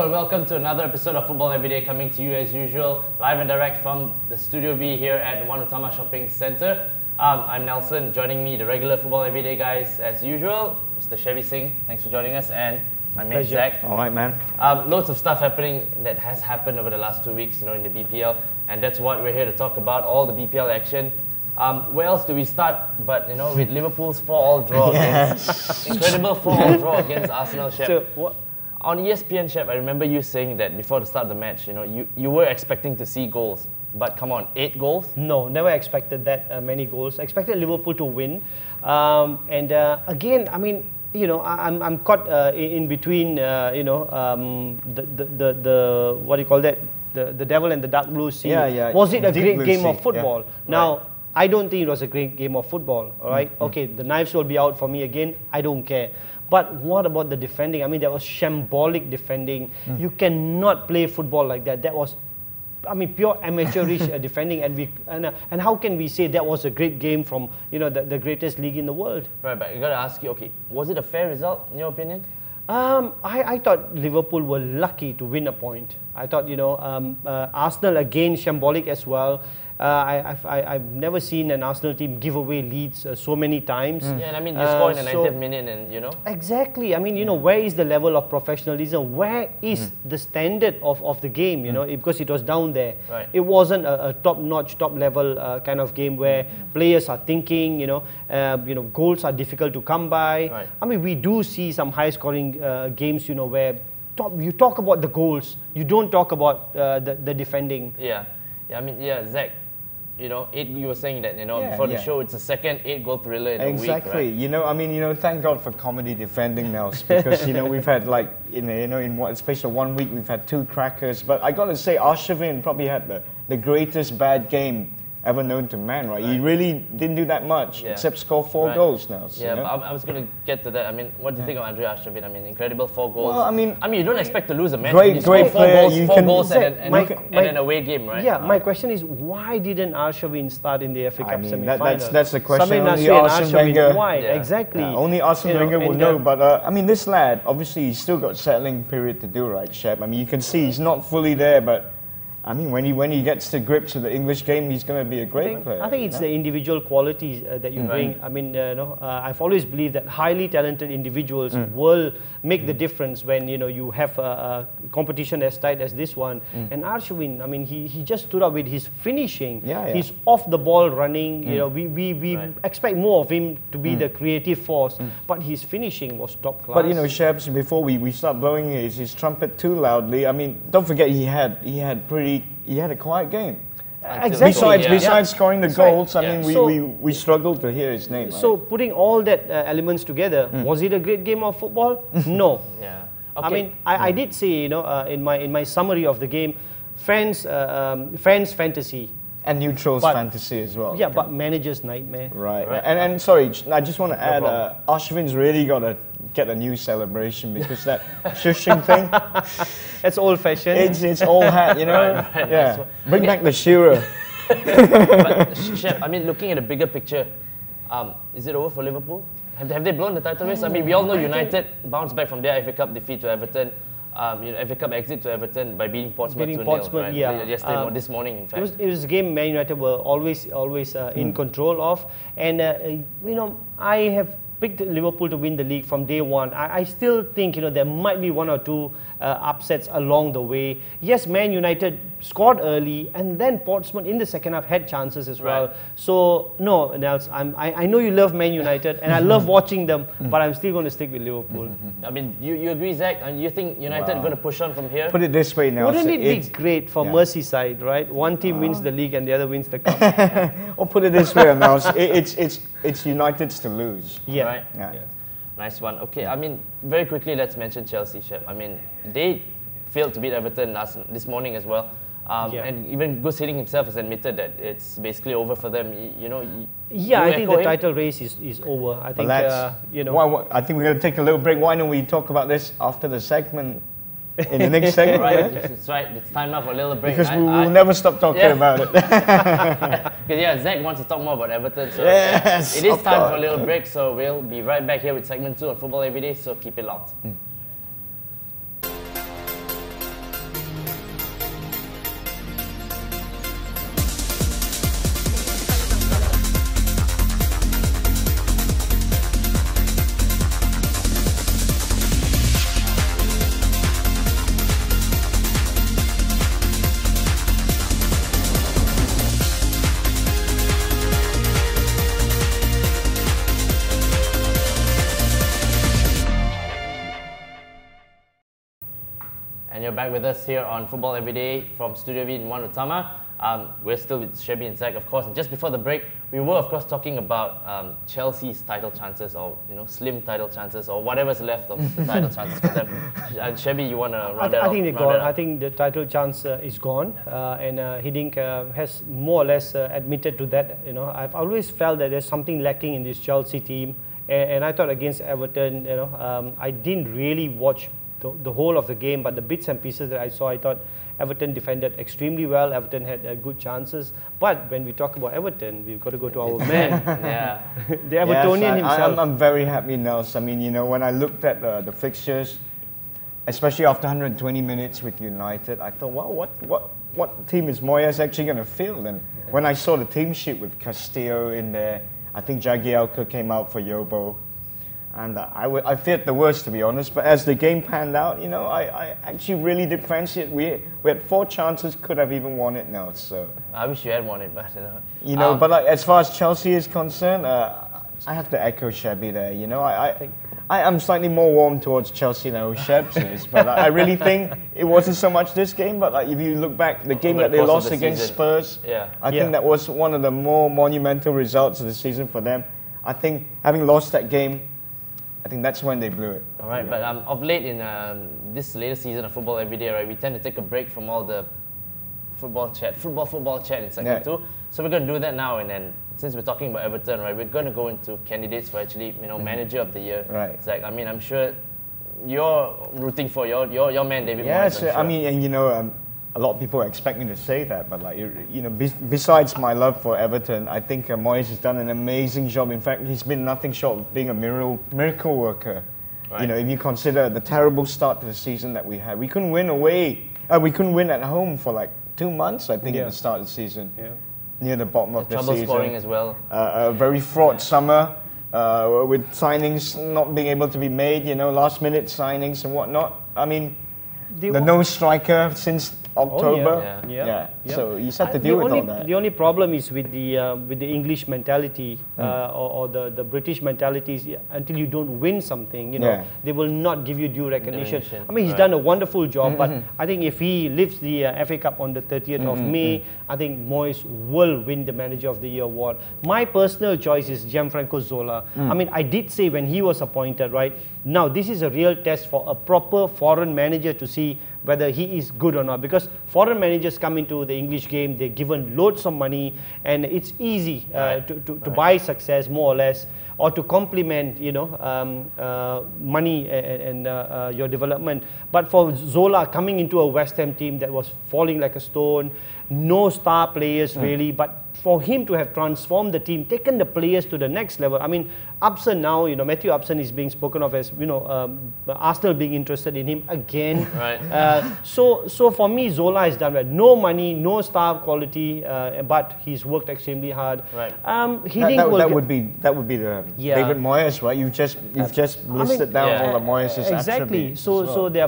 and welcome to another episode of Football Everyday, coming to you as usual, live and direct from the Studio V here at One Utama Shopping Centre. I'm Nelsen, joining me, the regular Football Everyday guys as usual, Mr. Shebby Singh, thanks for joining us, and my mate Zack. Alright, man. Loads of stuff happening that has happened over the last 2 weeks, in the BPL, and that's what we're here to talk about, all the BPL action. Where else do we start but with Liverpool's 4-4 draw against incredible 4-4 draw against Arsenal, Sheb. So, on ESPN, Sheb, I remember you saying that before the start of the match, you were expecting to see goals, but come on, 8 goals? No, never expected that many goals. Expected Liverpool to win, again, I mean, I'm caught in between, the what do you call that? The devil and the dark blue sea. Yeah. Was it a Deep great blue game sea. of football? Yeah. Now, I don't think it was a great game of football. All right, okay, the knives will be out for me again. I don't care. But what about the defending? I mean, that was shambolic defending. You cannot play football like that. That was, pure amateurish defending. And how can we say that was a great game from the greatest league in the world? Right, but I got to ask you, okay, was it a fair result in your opinion? I thought Liverpool were lucky to win a point. I thought, Arsenal again shambolic as well. I've never seen an Arsenal team give away leads so many times. Yeah, and I mean, you score in the 90th minute and, Exactly. I mean, where is the level of professionalism? Where is the standard of the game, because it was down there. Right. It wasn't a top-notch, top-level kind of game where players are thinking, goals are difficult to come by. Right. I mean, we do see some high-scoring games, where you talk about the goals, you don't talk about the defending. Yeah, Zack, you were saying that, before the show, it's the second 8-goal thriller in a week, right? Thank God for comedy defending now, because, we've had like, in what space of 1 week, we've had 2 crackers, but I gotta say, Arshavin probably had the greatest bad game ever known to man, right? He really didn't do that much, except score 4 goals now. So, but I was going to get to that. I mean, what do you think of Andre Arshavin? I mean, incredible 4 goals. Well, I mean, you don't expect to lose a match. Great player. Four goals and an away game, right? Yeah, my question is, why didn't Arshavin start in the FA Cup semi-final? That's the question. Samir Only Nasri and Arsene Arshavin, Wenger. why? Yeah. Exactly. Yeah, only Arsene Wenger will know. But this lad, obviously, he's still got settling period to do, right, Shep? I mean, you can see he's not fully there, but when he gets to grips with the English game, he's going to be a great player. I think it's the individual qualities that you bring. I mean, I've always believed that highly talented individuals will make the difference when you have a competition as tight as this one. And Arshavin, I mean, he just stood up with his finishing. He's off the ball running. We expect more of him to be the creative force, but his finishing was top class. But Shebs, before we start blowing his trumpet too loudly, I mean, don't forget he had a quiet game. Exactly. Besides scoring the goals, I mean, we struggled to hear his name. So putting all that elements together, was it a great game of football? No. Okay. I mean, I did say, in my summary of the game, fans fantasy. And neutrals fantasy as well. Yeah, but manager's nightmare. Right. And sorry, I just want to add, Arshavin's really got to get a new celebration, because that shushing thing, it's old-fashioned. It's old hat, Right. Yeah. Bring back the Shearer. But Shep, I mean, looking at the bigger picture, is it over for Liverpool? Have they blown the title race? I mean, we all know United bounced back from their FA Cup defeat to Everton. FA Cup exit to Everton by beating Portsmouth 2-0, right? Yesterday, this morning, in fact. It was a game Man United were always in control of, and I have picked Liverpool to win the league from day one. I still think there might be 1 or 2 upsets along the way. Yes, Man United scored early, and then Portsmouth in the second half had chances as well. So no, Nels, I know you love Man United, and I love watching them, but I'm still going to stick with Liverpool. I mean, you agree, Zack? And you think United are going to push on from here? Put it this way, Nels. Wouldn't it be great for Merseyside, right? One team wins the league and the other wins the cup. Or put it this way, Nels. It's United's to lose. Right? Yeah. Nice one. Okay, I mean, very quickly, let's mention Chelsea, Shep. I mean, they failed to beat Everton this morning as well. And even Gus Hiddink himself has admitted that it's basically over for them. I think the title race is over. I think, I think we're going to take a little break. Why don't we talk about this after the segment? In the next segment, right? That's right. It's time now for a little break. Because we will never stop talking about it. Because Zack wants to talk more about Everton. So it is time for a little break. So we'll be right back here with segment 2 on Football Everyday. So keep it locked. you're back with us here on Football Everyday from Studio V in One Utama. We're still with Shebby and Zack, of course. And just before the break, we were, of course, talking about Chelsea's title chances, or slim title chances, or whatever's left of the title chances for them. And Shebby, you want to round that I out? think they're gone. I think the title chance is gone, and Hiddink has more or less admitted to that. I've always felt that there's something lacking in this Chelsea team, and I thought against Everton, I didn't really watch the whole of the game, but the bits and pieces that I saw, I thought Everton defended extremely well. Everton had good chances. But when we talk about Everton, we've got to go to our man. Yeah. The Evertonian himself. I'm very happy, Nels. I mean, when I looked at the fixtures, especially after 120 minutes with United, I thought, wow, what team is Moyes actually going to field? And when I saw the team sheet with Castillo in there, I think Jagielka came out for Yobo. And I feared the worst, to be honest. But as the game panned out, I actually really did fancy it. We had 4 chances, could have even won it now. So I wish you had won it, but but as far as Chelsea is concerned, I have to echo Shebby there. I am slightly more warm towards Chelsea now, Shebs is. But I really think it wasn't so much this game. But if you look back, the game that they lost against Spurs, I think that was one of the more monumental results of the season for them. I think having lost that game, I think that's when they blew it. All right, but of late in this latest season of Football Everyday, right, we tend to take a break from all the football chat in segment 2. So we're going to do that now, and then since we're talking about Everton, right, we're going to go into candidates for actually, manager of the year. Right. Zack, I mean, I'm sure you're rooting for your man David Moyes. Yes, I mean, and a lot of people expect me to say that, but besides my love for Everton, I think Moyes has done an amazing job. In fact, he's been nothing short of being a miracle worker. Right. If you consider the terrible start to the season that we had, we couldn't win away. We couldn't win at home for like 2 months, I think, at the start of the season. Yeah. Near the bottom of the season. Trouble scoring as well. A very fraught summer with signings not being able to be made. Last minute signings and whatnot. I mean, the no striker since October. So you just have to deal with all that. The only problem is with the English mentality or the British mentality is until you don't win something, they will not give you due recognition. I mean, he's done a wonderful job, but I think if he lifts the FA Cup on the 30th of May, I think Moyes will win the Manager of the Year award. My personal choice is Gianfranco Zola. I mean, I did say when he was appointed, right, now this is a real test for a proper foreign manager to see whether he is good or not, because foreign managers come into the English game, they're given loads of money, and it's easy to buy success, more or less, or to complement, money and your development. But for Zola coming into a West Ham team that was falling like a stone, no star players really, but for him to have transformed the team, taken the players to the next level. I mean, Upson now, Matthew Upson is being spoken of as, Arsenal being interested in him again. Right. So for me, Zola has done well. No money, no star quality, but he's worked extremely hard. Right. That would be the David Moyes, right? You've just listed down all the Moyes' exactly. attributes. So there,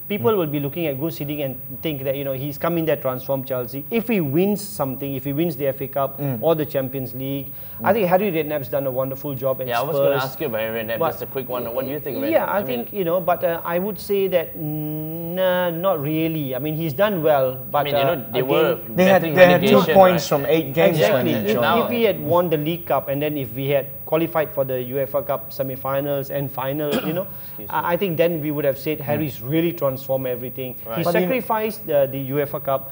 people will be looking at Gus Hiddink and think that he's come in there, transformed Chelsea. If he wins something, if he wins the FA Cup or the Champions League, I think Harry Redknapp's done a wonderful job at Spurs. I was going to ask you about Harry Redknapp, just a quick one. What do you think of Redknapp? Yeah, I think, but I would say that, not really. I mean, he's done well, but they had 2 points from 8 games. Exactly. If he had won the League Cup and then if we had qualified for the UEFA Cup semi-finals and final, I think then we would have said Harry's really transformed everything. Right. He sacrificed the UEFA Cup.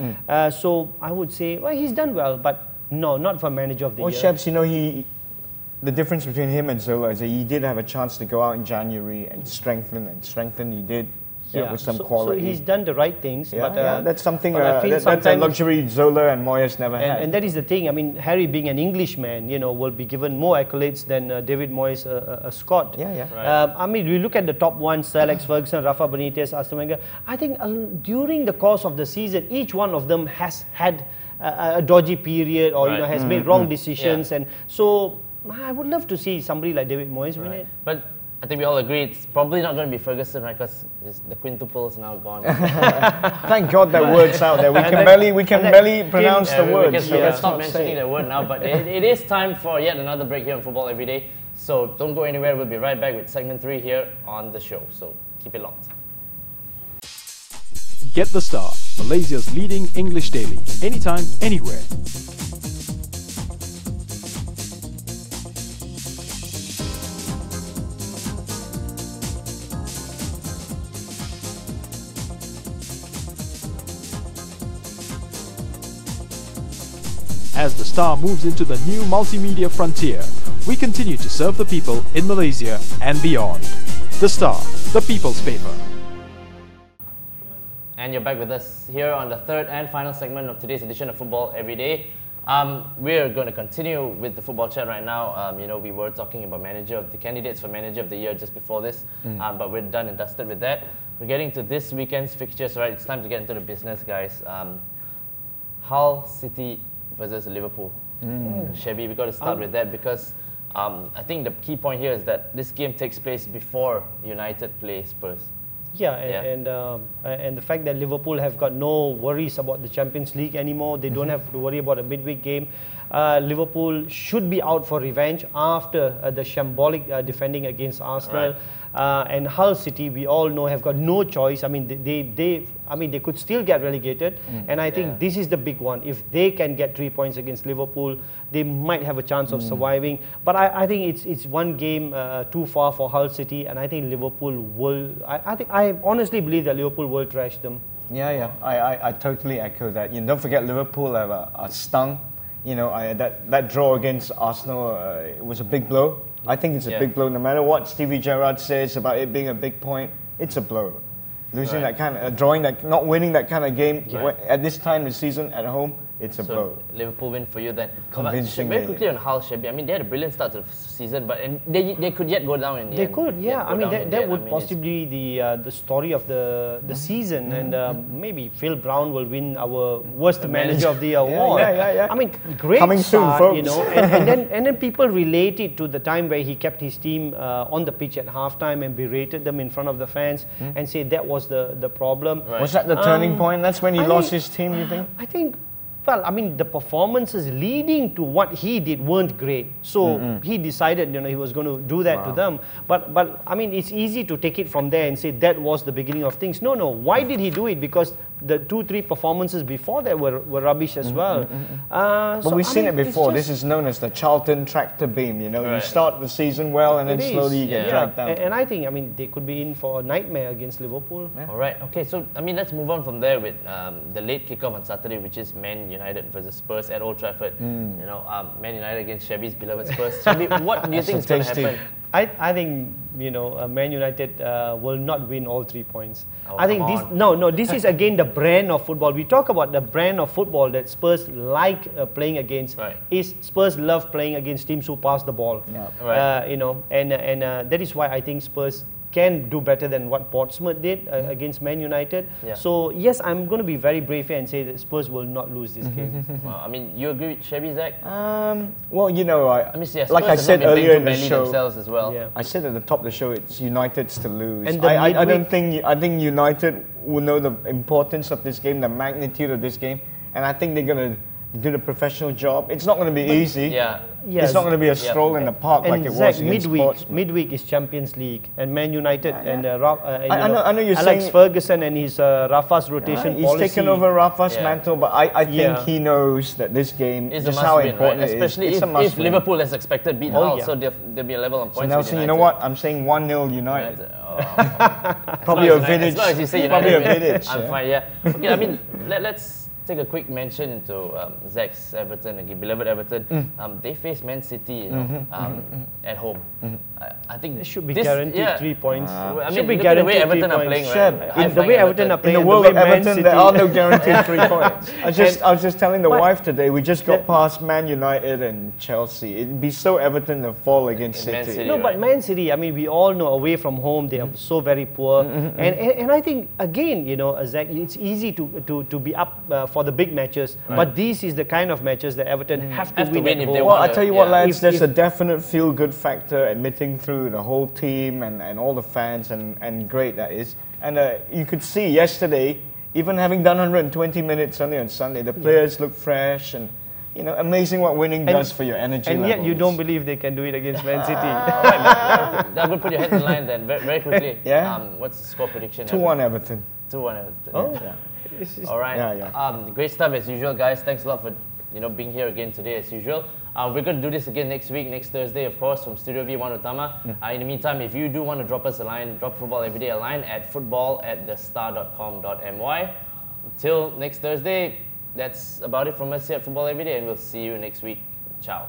So I would say, well, he's done well, but no, not for Manager of the Year. Shebs, the difference between him and Zola is that he did have a chance to go out in January and strengthen. He did. With some quality. So he's done the right things. That's something, that's a luxury Zola and Moyes never had. And that is the thing. I mean, Harry being an Englishman, will be given more accolades than David Moyes, a Scot. Right. I mean, we look at the top ones, Sir Alex Ferguson, Rafa Benitez, Arsene Wenger. I think during the course of the season, each one of them has had a dodgy period or, has made wrong decisions. And so I would love to see somebody like David Moyes win it. But I think we all agree it's probably not going to be Ferguson, right? Because the quintuple is now gone. Thank God that word's out there. We can barely pronounce the word. Let's stop mentioning the word now. But it is time for yet another break here on Football Everyday. So don't go anywhere. We'll be right back with segment 3 here on the show. So keep it locked. Get The Star, Malaysia's leading English daily. Anytime, anywhere. As The Star moves into the new multimedia frontier, we continue to serve the people in Malaysia and beyond. The Star, the people's paper. And you're back with us here on the third and final segment of today's edition of Football Every Day. We're going to continue with the football chat right now. We were talking about the candidates for Manager of the Year just before this, but we're done and dusted with that. We're getting to this weekend's fixtures, right? It's time to get into the business, guys. Hull City versus Liverpool. Shebby, we've got to start with that because I think the key point here is that this game takes place before United play Spurs. And the fact that Liverpool have got no worries about the Champions League anymore, they don't have to worry about a midweek game. Liverpool should be out for revenge after the shambolic defending against Arsenal. Right. And Hull City, we all know, have got no choice. I mean, they could still get relegated, and I think this is the big one. If they can get 3 points against Liverpool, they might have a chance of surviving. But I think it's one game too far for Hull City, and I think Liverpool will. I honestly believe that Liverpool will trash them. I totally echo that. Don't forget Liverpool have a stung. That draw against Arsenal it was a big blow. I think it's a big blow. No matter what Stevie Gerrard says about it being a big point, it's a blow. Losing that kind of, not winning that kind of game at this time of the season at home, it's a blow. Liverpool win for you then. Convincingly. Very quickly on Hull, Shebby. I mean, they had a brilliant start to the season, but they could yet go down in the end. They could, yeah. I mean, that would possibly be the story of the season, and maybe Phil Brown will win our worst manager of the year award. I mean, great Coming start, soon, folks. and then people relate it to the time where he kept his team on the pitch at halftime and berated them in front of the fans and say that was the problem. Right. Was that the turning point? That's when he lost his team, you think? I think. Well, I mean, the performances leading to what he did weren't great. So he decided, he was going to do that to them. But I mean, it's easy to take it from there and say that was the beginning of things. No. Why did he do it? Because the 2-3 performances before that were rubbish as well. But we've seen it before. This is known as the Charlton tractor beam. You start the season well and then slowly you get dragged down. And I think, they could be in for a nightmare against Liverpool. Yeah. All right. Okay. So let's move on from there with the late kickoff on Saturday, which is Man United versus Spurs at Old Trafford. Man United against Shebby's beloved Spurs. Shebby, what do you think is going to happen? I think Man United will not win all 3 points. Oh, I think this is again the brand of football. We talk about the brand of football that Spurs like playing against. Right. Is Spurs love playing against teams who pass the ball. Yeah. Right. And that is why I think Spurs can do better than what Portsmouth did against Man United. Yeah. So yes, I'm going to be very brave here and say that Spurs will not lose this game. Well, I mean, you agree with Shebby, Zack? Like I said earlier in the show, as well. Yeah. I said at the top of the show, it's United's to lose. And I think United will know the importance of this game, the magnitude of this game, and I think they're going to do the professional job. It's not going to be easy. Yeah. Yes. It's not going to be a stroll in the park like it was against Portsmouth. Midweek is Champions League, and Man United I know Alex you're saying Ferguson and his Rafa's rotation he's policy. taken over Rafa's mantle, but I think he knows that this game is just how important right? it is. Especially if Liverpool, as expected, beat Hull, so they'll be a level on points. So Nelsen, you know what? I'm saying 1-0 United. Probably a Vidic. As long as you say Probably United, a Vidic. I'm fine. Yeah. Okay. I mean, let's take a quick mention into Zack's Everton, beloved Everton. They face Man City, at home. I think They should be guaranteed 3 points. I should mean, be look at the way guaranteed Everton 3 are playing, points. right? The way Everton are playing, In the and world the of way Man Everton, City, there are no guaranteed 3 points. I was just telling the wife today, we just got past Man United and Chelsea. It'd be so Everton to fall against Man City. City. No, but Man City, I mean, we all know away from home they are so very poor, and I think again, Zack, it's easy to be up for the big matches, but this is the kind of matches that Everton have to win if at they home. want. Well, I tell you what, lads, If- there's if- a definite feel-good factor admitting through the whole team and all the fans, and great that is. And you could see yesterday, even having done 120 minutes only on Sunday, the players look fresh and amazing what winning does for your energy And levels. yet you don't believe they can do it against Man City. That would put your head in line then, very quickly. Yeah. What's the score prediction? 2-1 Everton. 2-1 Everton. Oh, Yeah. All right. Yeah. Great stuff as usual, guys. Thanks a lot for being here again today as usual. We're going to do this again next week, next Thursday, of course, from Studio V1 Utama. In the meantime, if you do want to drop us a line, drop Football Everyday a line at football@thestar.com.my. Till next Thursday, that's about it from us here at Football Everyday, and we'll see you next week. Ciao.